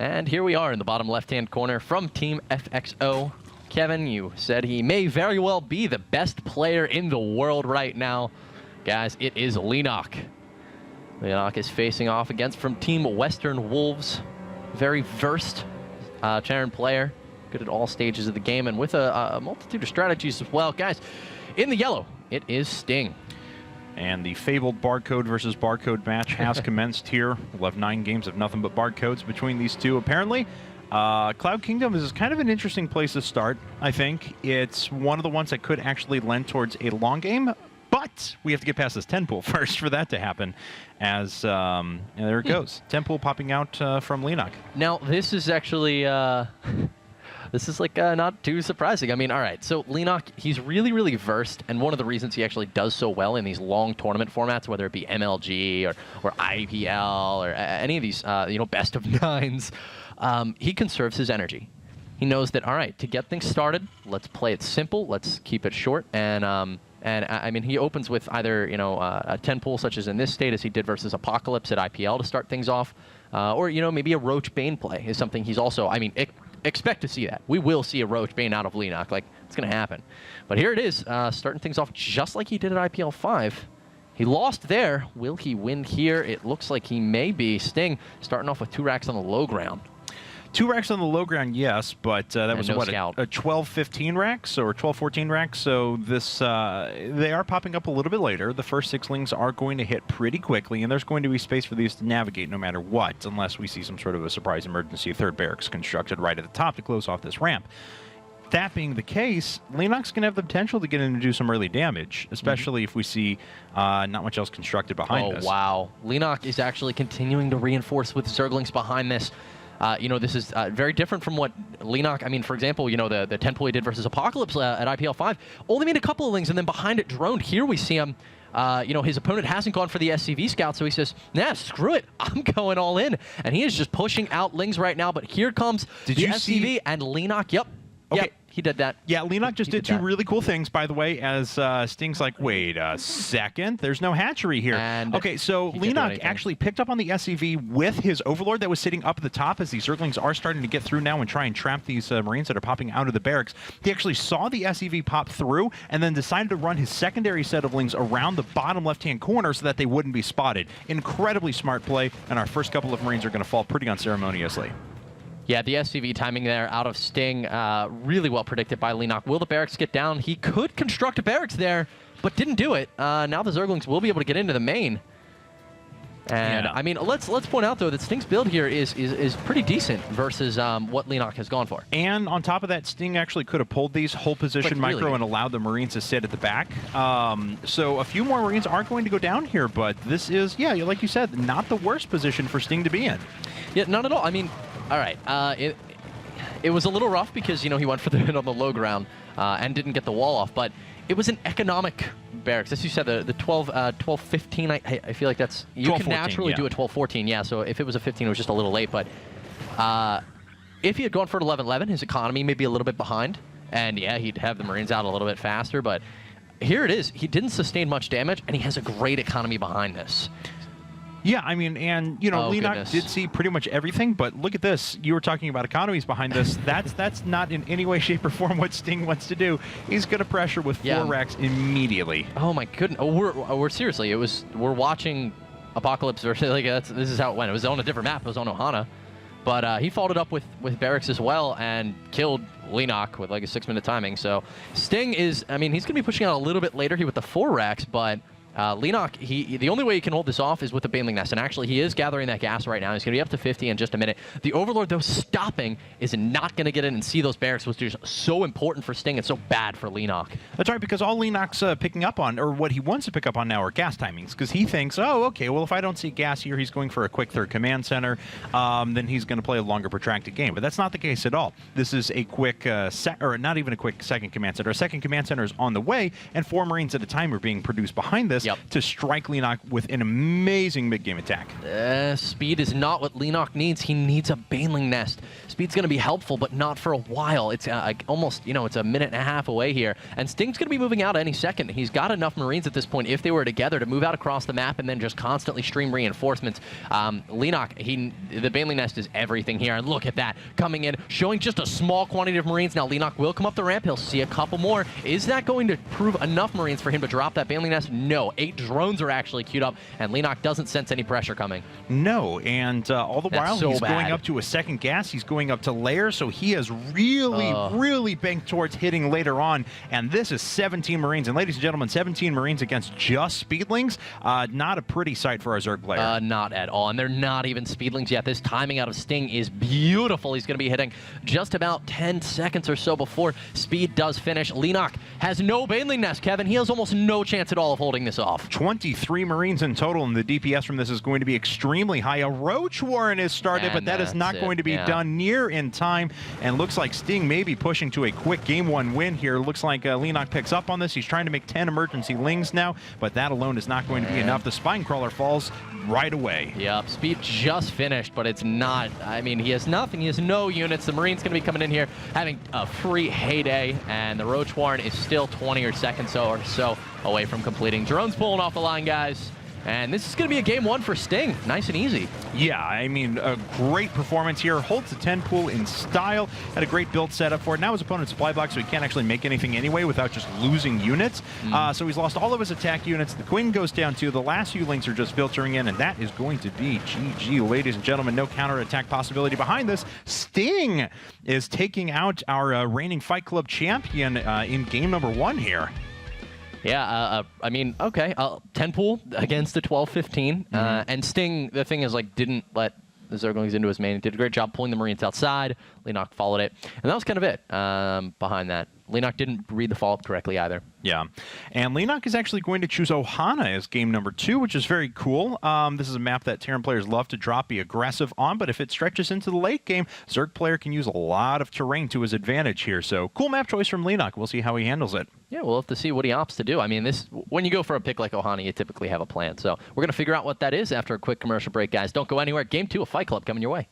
And here we are in the bottom left-hand corner from Team FXO. Kevin, you said he may very well be the best player in the world right now. Guys, it is Leenock. Leenock is facing off against from Team Western Wolves. Very versed Terran player. Good at all stages of the game and with a multitude of strategies as well. Guys, in the yellow, it is Sting. And the fabled barcode versus barcode match has commenced here. We'll have 9 games of nothing but barcodes between these two, apparently. Cloud Kingdom is kind of an interesting place to start, I think. It's one of the ones that could actually lend towards a long game, but we have to get past this 10 pool first for that to happen. As there it goes. 10 pool popping out from Leenock. Now, this is actually... This is like not too surprising. I mean, all right, so Leenock, he's really, really versed, and one of the reasons he actually does so well in these long tournament formats, whether it be MLG or IPL or any of these, best of 9s, he conserves his energy. He knows that, all right, to get things started, let's play it simple, let's keep it short, and I mean, he opens with either, a 10 pool such as in this state as he did versus Apocalypse at IPL to start things off, or, maybe a Roach Bane play is something he's also, I mean, expect to see that. We will see a Roach Bane out of Leenock. Like, it's going to happen. But here it is, starting things off just like he did at IPL 5. He lost there. Will he win here? It looks like he may be. Sting starting off with 2 racks on the low ground. 2 racks on the low ground, yes, but that was no what, scout. a 12-15 racks or 12-14 racks. So this they are popping up a little bit later. The first 6lings are going to hit pretty quickly, and there's going to be space for these to navigate no matter what, unless we see some sort of a surprise emergency 3rd barracks constructed right at the top to close off this ramp. That being the case, Leenock's going to have the potential to get in and do some early damage, especially if we see not much else constructed behind this. Oh, wow. Leenock is actually continuing to reinforce with Zerglings behind this. This is very different from what Leenock, I mean, for example, the 10 pool he did versus Apocalypse at IPL 5, only made a couple of lings and then behind it droned. Here we see him, his opponent hasn't gone for the SCV scout, so he says, nah, screw it, I'm going all in. And he is just pushing out lings right now, but here comes the SCV and Leenock, yep. Okay. Yep. He did that. Yeah, Leenock just did 2 really cool things, by the way, as Sting's like, wait a second, there's no hatchery here. And okay, so Leenock actually picked up on the SCV with his Overlord that was sitting up at the top as these Zerglings are starting to get through now and try and trap these Marines that are popping out of the barracks. He actually saw the SCV pop through and then decided to run his secondary set of lings around the bottom left-hand corner so that they wouldn't be spotted. Incredibly smart play, and our first couple of Marines are going to fall pretty unceremoniously. Yeah, the SCV timing there out of Sting, really well predicted by Leenock. Will the barracks get down? He could construct a barracks there, but didn't do it. Now the Zerglings will be able to get into the main. And, I mean, let's point out, though, that Sting's build here is pretty decent versus what Leenock has gone for. And on top of that, Sting actually could have pulled these whole position micro and allowed the Marines to sit at the back. So a few more Marines are going to go down here, but this is, yeah, like you said, not the worst position for Sting to be in. Yeah, not at all. I mean, all right, it was a little rough because, he went for the hit on the low ground and didn't get the wall off, but it was an economic barracks. As you said, the 12-15, I feel like that's... You can naturally do a 12-14, yeah, so if it was a 15, it was just a little late, but if he had gone for an 11-11, his economy may be a little bit behind, and yeah, he'd have the Marines out a little bit faster, but here it is. He didn't sustain much damage, and he has a great economy behind this. Yeah, I mean, and, Leenock did see pretty much everything, but look at this. You were talking about economies behind this. That's not in any way, shape, or form what Sting wants to do. He's going to pressure with 4 racks immediately. Oh, my goodness. Oh, we're seriously, we're watching Apocalypse versus, like, this is how it went. It was on a different map. It was on Ohana. But he followed up with barracks as well and killed Leenock with, like, a 6-minute timing. So Sting is, I mean, he's going to be pushing out a little bit later here with the 4 racks, but... Leenock, the only way he can hold this off is with the Baneling Nest, and actually he is gathering that gas right now. He's going to be up to 50 in just a minute. The Overlord, though, stopping is not going to get in and see those barracks, which is so important for Sting and so bad for Leenock. That's right, because all Leenock's picking up on, or what he wants to pick up on now, are gas timings, because he thinks, oh, okay, well, if I don't see gas here, he's going for a quick 3rd command center, then he's going to play a longer protracted game. But that's not the case at all. This is a quick, or not even a quick 2nd command center. A 2nd command center is on the way, and 4 Marines at a time are being produced behind this. this to strike Leenock with an amazing mid-game attack. Speed is not what Leenock needs. He needs a Baneling Nest. Speed's going to be helpful, but not for a while. It's almost, it's a minute and a half away here. And Sting's going to be moving out any second. He's got enough Marines at this point, if they were together, to move out across the map and then just constantly stream reinforcements. Leenock, the Baneling Nest is everything here. And look at that, coming in, showing just a small quantity of Marines. Now Leenock will come up the ramp. He'll see a couple more. Is that going to prove enough Marines for him to drop that Baneling Nest? No. 8 drones are actually queued up, and Leenock doesn't sense any pressure coming. No, and all the while he's going up to a second gas. He's going up to layer, so he is really banked towards hitting later on. And this is 17 Marines. And ladies and gentlemen, 17 Marines against just Speedlings. Not a pretty sight for our Zerg player. Not at all. And they're not even Speedlings yet. This timing out of Sting is beautiful. He's going to be hitting just about 10 seconds or so before Speed does finish. Leenock has no Baneling Nest, Kevin. He has almost no chance at all of holding this off. 23 Marines in total, and the DPS from this is going to be extremely high. A Roach Warren is started, but that is not going to be done near in time. And looks like Sting may be pushing to a quick Game 1 win here. Looks like Leenock picks up on this. He's trying to make 10 emergency lings now, but that alone is not going to be enough. The Spine Crawler falls right away. Yep, Speed just finished, but it's not. I mean, he has nothing. He has no units. The Marine's going to be coming in here having a free heyday, and the Roach Warren is still 20 seconds or so away from completing. Drone's pulling off the line, guys. And this is going to be a Game 1 for Sting. Nice and easy. Yeah, I mean, a great performance here. Holds the 10 pool in style. Had a great build set up for it. Now his opponent's supply block, so he can't actually make anything anyway without just losing units. So he's lost all of his attack units. The Queen goes down too. The last few links are just filtering in, and that is going to be GG, ladies and gentlemen. No counterattack possibility behind this. Sting is taking out our reigning Fight Club champion in game number 1 here. Yeah, I mean, okay, 10 pool against the 12-15, and Sting, the thing is, like, didn't let the Zerglings into his main. He did a great job pulling the Marines outside. Leenock followed it, and that was kind of it behind that. Leenock didn't read the follow-up correctly either. Yeah, and Leenock is actually going to choose Ohana as game number 2, which is very cool. This is a map that Terran players love to drop, be aggressive on, but if it stretches into the late game, Zerg player can use a lot of terrain to his advantage here. So cool map choice from Leenock. We'll see how he handles it. Yeah, we'll have to see what he opts to do. I mean, when you go for a pick like Ohana, you typically have a plan. So we're going to figure out what that is after a quick commercial break, guys. Don't go anywhere. Game 2 of Fight Club coming your way.